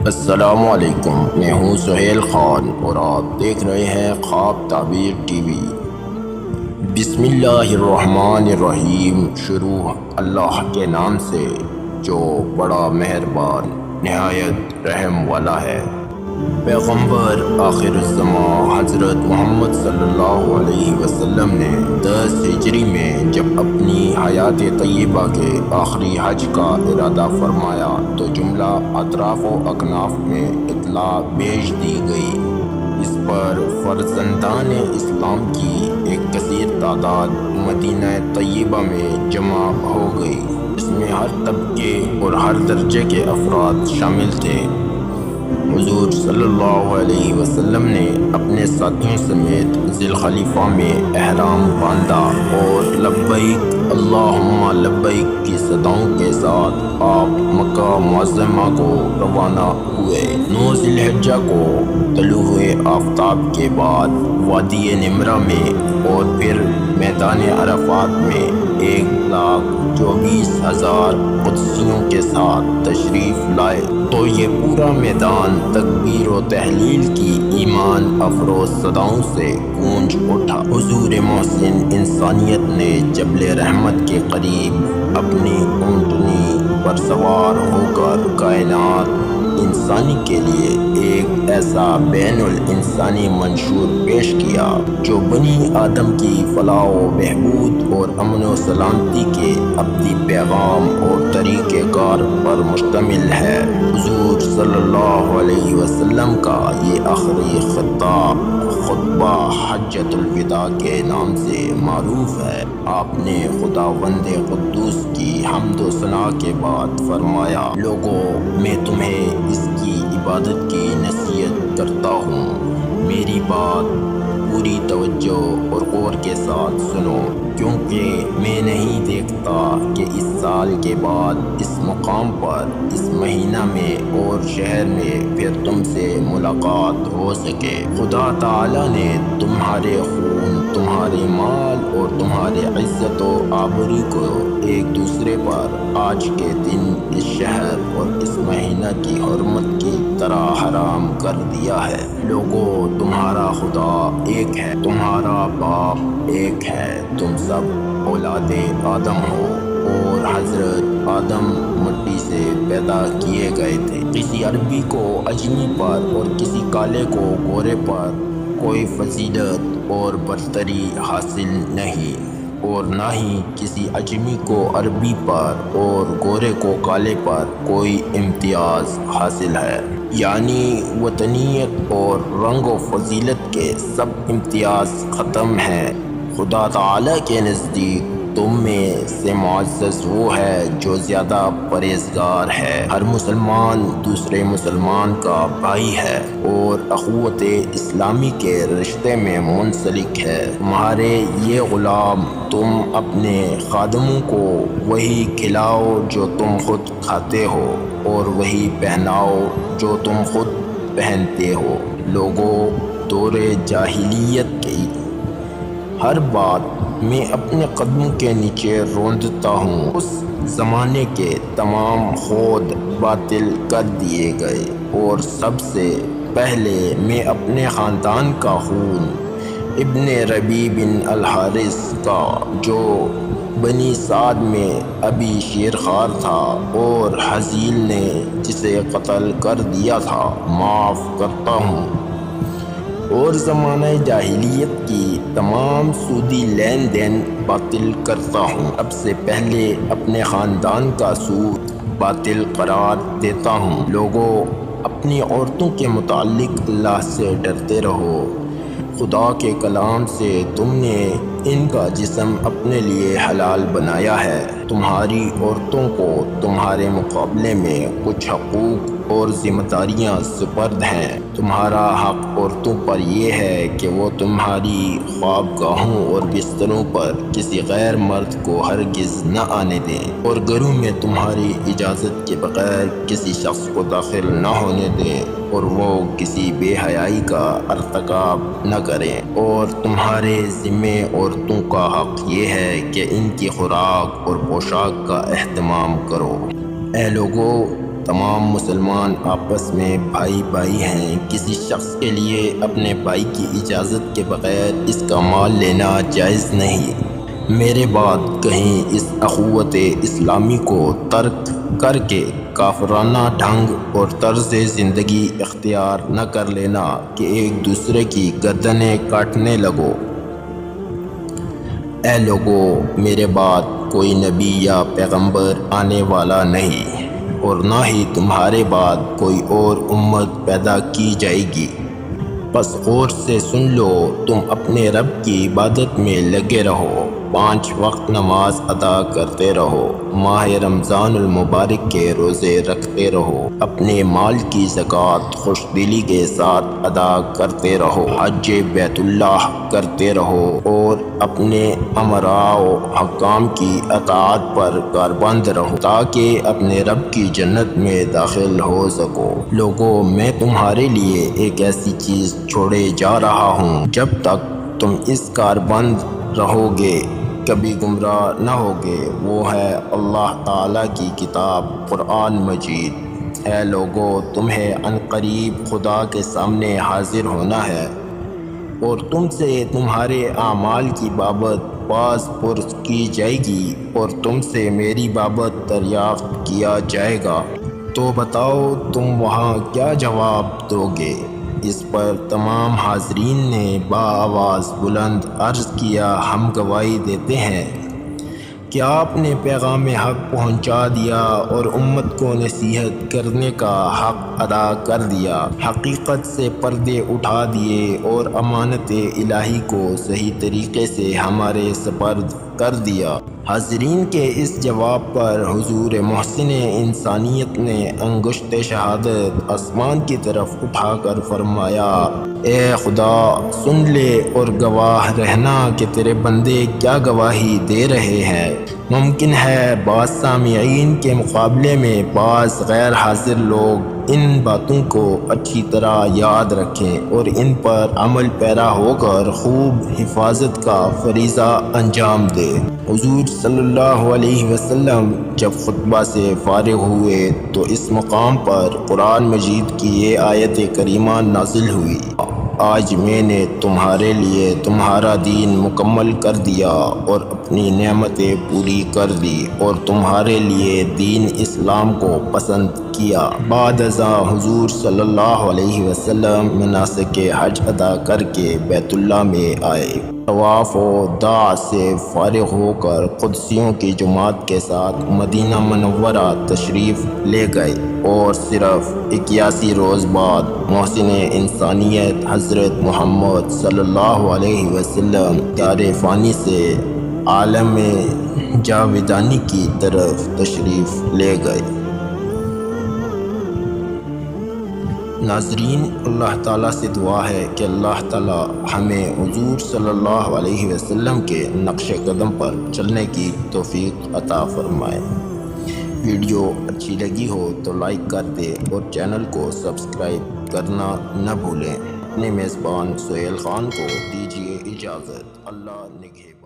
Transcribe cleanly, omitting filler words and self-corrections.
السلام علیکم، میں ہوں سہیل خان اور آپ دیکھ رہے ہیں خواب تعبیر ٹی وی۔ بسم اللہ الرحمن الرحیم۔ شروع اللہ کے نام سے جو بڑا مہربان نہایت رحم والا ہے۔ پیغمبر آخر الزمان حضرت محمد صلی اللہ علیہ وسلم نے 10 ہجری میں جب اپنی حیات طیبہ کے آخری حج کا ارادہ فرمایا تو جملہ اطراف و اکناف میں اطلاع بھیج دی گئی۔ اس پر فرزندان اسلام کی ایک کثیر تعداد مدینہ طیبہ میں جمع ہو گئی، جس میں ہر طبقے اور ہر درجے کے افراد شامل تھے۔ حضور صلی اللہ علیہ وسلم نے اپنے ساتھیوں سمیت ذی الخلیفہ میں احرام باندھا اور لبیک اللہم لبیک کی صداؤں کے ساتھ آپ مکہ معظمہ کو روانہ ہوئے۔ 9 ذی الحجہ کو طلوع آفتاب کے بعد وادی نمرہ میں اور پھر میدان عرفات میں 1,24,000 قدسیوں کے ساتھ تشریف لائے تو یہ پورا میدان تکبیر و تحلیل کی ایمان افروز صداؤں سے گونج اٹھا۔ حضور محسن انسانیت نے جبل رحمت کے قریب اپنی اونٹنی پر سوار ہو کر کائنات انسانی کے لیے ایک ایسا بین الانسانی منشور پیش کیا جو بنی آدم کی فلاح و بہبود اور امن و سلامتی کے ابدی پیغام اور طریقہ کار پر مشتمل ہے۔ حضور صلی اللہ علیہ وسلم کا یہ آخری خطبہ حجۃ الوداع کے نام سے معروف ہے۔ آپ نے خداوند قدوس کی حمد و ثنا کے بعد فرمایا، لوگوں میں تمہیں اس کی عبادت کی نصیحت کرتا ہوں، میری بات پوری توجہ اور غور کے ساتھ سنو، کیونکہ میں نہیں دیکھتا کہ اس سال کے بعد اس مقام پر اس مہینہ میں اور شہر میں پھر تم سے ملاقات ہو سکے۔ خدا تعالی نے تمہارے خون، تمہارے مال اور تمہارے عزت و آبرو کو ایک دوسرے پر آج کے دن اس شہر اور اس مہینہ کی حرمت کی طرح حرام کر دیا ہے۔ لوگوں، تمہارا خدا ایک ہے، تمہارا باپ ایک ہے، تم سب اولاد آدم ہو اور حضرت آدم مٹی سے پیدا کیے گئے تھے۔ کسی عربی کو عجمی پر اور کسی کالے کو گورے پر کوئی فضیلت اور برتری حاصل نہیں، اور نہ ہی کسی عجمی کو عربی پر اور گورے کو کالے پر کوئی امتیاز حاصل ہے، یعنی وطنیت اور رنگ و فضیلت کے سب امتیاز ختم ہیں۔ خدا تعالی کے نزدیک تم میں سے معزز وہ ہے جو زیادہ پرہیزگار ہے۔ ہر مسلمان دوسرے مسلمان کا بھائی ہے اور اخوت اسلامی کے رشتے میں منسلک ہے۔ تمہارے یہ غلام، تم اپنے خادموں کو وہی کھلاؤ جو تم خود کھاتے ہو اور وہی پہناؤ جو تم خود پہنتے ہو۔ لوگوں، دور جاہلیت کی ہر بات میں اپنے قدموں کے نیچے روندتا ہوں۔ اس زمانے کے تمام خود باطل کر دیے گئے اور سب سے پہلے میں اپنے خاندان کا خون ابن ربیع بن الحارث کا، جو بنی سعد میں ابی شیرخوار تھا اور حزیل نے جسے قتل کر دیا تھا، معاف کرتا ہوں، اور زمانہ جاہلیت کی تمام سودی لین دین باطل کرتا ہوں۔ اب سے پہلے اپنے خاندان کا سود باطل قرار دیتا ہوں۔ لوگوں، اپنی عورتوں کے متعلق اللہ سے ڈرتے رہو۔ خدا کے کلام سے تم نے ان کا جسم اپنے لیے حلال بنایا ہے۔ تمہاری عورتوں کو تمہارے مقابلے میں کچھ حقوق اور ذمہ داریاں سپرد ہیں۔ تمہارا حق عورتوں پر یہ ہے کہ وہ تمہاری خوابگاہوں اور بستروں پر کسی غیر مرد کو ہرگز نہ آنے دیں، اور گھروں میں تمہاری اجازت کے بغیر کسی شخص کو داخل نہ ہونے دیں، اور وہ کسی بے حیائی کا ارتکاب نہ کریں۔ اور تمہارے ذمے عورتوں کا حق یہ ہے کہ ان کی خوراک اور پوشاک کا اہتمام کرو۔ اے لوگوں، تمام مسلمان آپس میں بھائی بھائی ہیں، کسی شخص کے لیے اپنے بھائی کی اجازت کے بغیر اس کا مال لینا جائز نہیں۔ میرے بعد کہیں اس اخوت اسلامی کو ترک کر کے کافرانہ ڈھنگ اور طرز زندگی اختیار نہ کر لینا کہ ایک دوسرے کی گردنیں کاٹنے لگو۔ اے لوگو، میرے بعد کوئی نبی یا پیغمبر آنے والا نہیں، اور نہ ہی تمہارے بعد کوئی اور امت پیدا کی جائے گی۔ پس غور سے سن لو، تم اپنے رب کی عبادت میں لگے رہو، 5 وقت نماز ادا کرتے رہو، ماہ رمضان المبارک کے روزے رکھتے رہو، اپنے مال کی زکوٰۃ خوش دلی کے ساتھ ادا کرتے رہو، حج بیت اللہ کرتے رہو، اور اپنے امراء و حکام کی اطاعت پر کاربند رہو تاکہ اپنے رب کی جنت میں داخل ہو سکو۔ لوگو، میں تمہارے لیے ایک ایسی چیز چھوڑے جا رہا ہوں، جب تک تم اس کاربند رہو گے کبھی گمراہ نہ ہوگے، وہ ہے اللہ تعالیٰ کی کتاب قرآن مجید۔ اے لوگو، تمہیں عنقریب خدا کے سامنے حاضر ہونا ہے، اور تم سے تمہارے اعمال کی بابت باز پرس کی جائے گی، اور تم سے میری بابت دریافت کیا جائے گا۔ تو بتاؤ تم وہاں کیا جواب دو گے؟ اس پر تمام حاضرین نے بآواز بلند عرض کیا، ہم گواہی دیتے ہیں کہ آپ نے پیغام حق پہنچا دیا اور امت کو نصیحت کرنے کا حق ادا کر دیا، حقیقت سے پردے اٹھا دیے اور امانت الہی کو صحیح طریقے سے ہمارے سپرد کر دیا۔ حاضرین کے اس جواب پر حضور محسن انسانیت نے انگشت شہادت آسمان کی طرف اٹھا کر فرمایا، اے خدا، سن لے اور گواہ رہنا کہ تیرے بندے کیا گواہی دے رہے ہیں۔ ممکن ہے بعض سامعین کے مقابلے میں بعض غیر حاضر لوگ ان باتوں کو اچھی طرح یاد رکھیں اور ان پر عمل پیرا ہو کر خوب حفاظت کا فریضہ انجام دیں۔ حضور صلی اللہ علیہ وسلم جب خطبہ سے فارغ ہوئے تو اس مقام پر قرآن مجید کی یہ آیت کریمہ نازل ہوئی، آج میں نے تمہارے لیے تمہارا دین مکمل کر دیا اور اپنی نعمتیں پوری کر دی اور تمہارے لیے دین اسلام کو پسند کیا۔ بعد ازاں حضور صلی اللہ علیہ وسلم مناسک حج ادا کر کے بیت اللہ میں آئے، طواف و دعا سے فارغ ہو کر قدسیوں کی جماعت کے ساتھ مدینہ منورہ تشریف لے گئے، اور صرف 81 روز بعد محسن انسانیت حضرت محمد صلی اللہ علیہ وسلم دار فانی سے عالم جاودانی کی طرف تشریف لے گئے۔ ناظرین، اللہ تعالیٰ سے دعا ہے کہ اللہ تعالیٰ ہمیں حضور صلی اللہ علیہ وسلم کے نقش قدم پر چلنے کی توفیق عطا فرمائے۔ ویڈیو اچھی لگی ہو تو لائک کر دے اور چینل کو سبسکرائب کرنا نہ بھولیں۔ اپنے میزبان سہیل خان کو دیجیے اجازت۔ اللہ نگہبان۔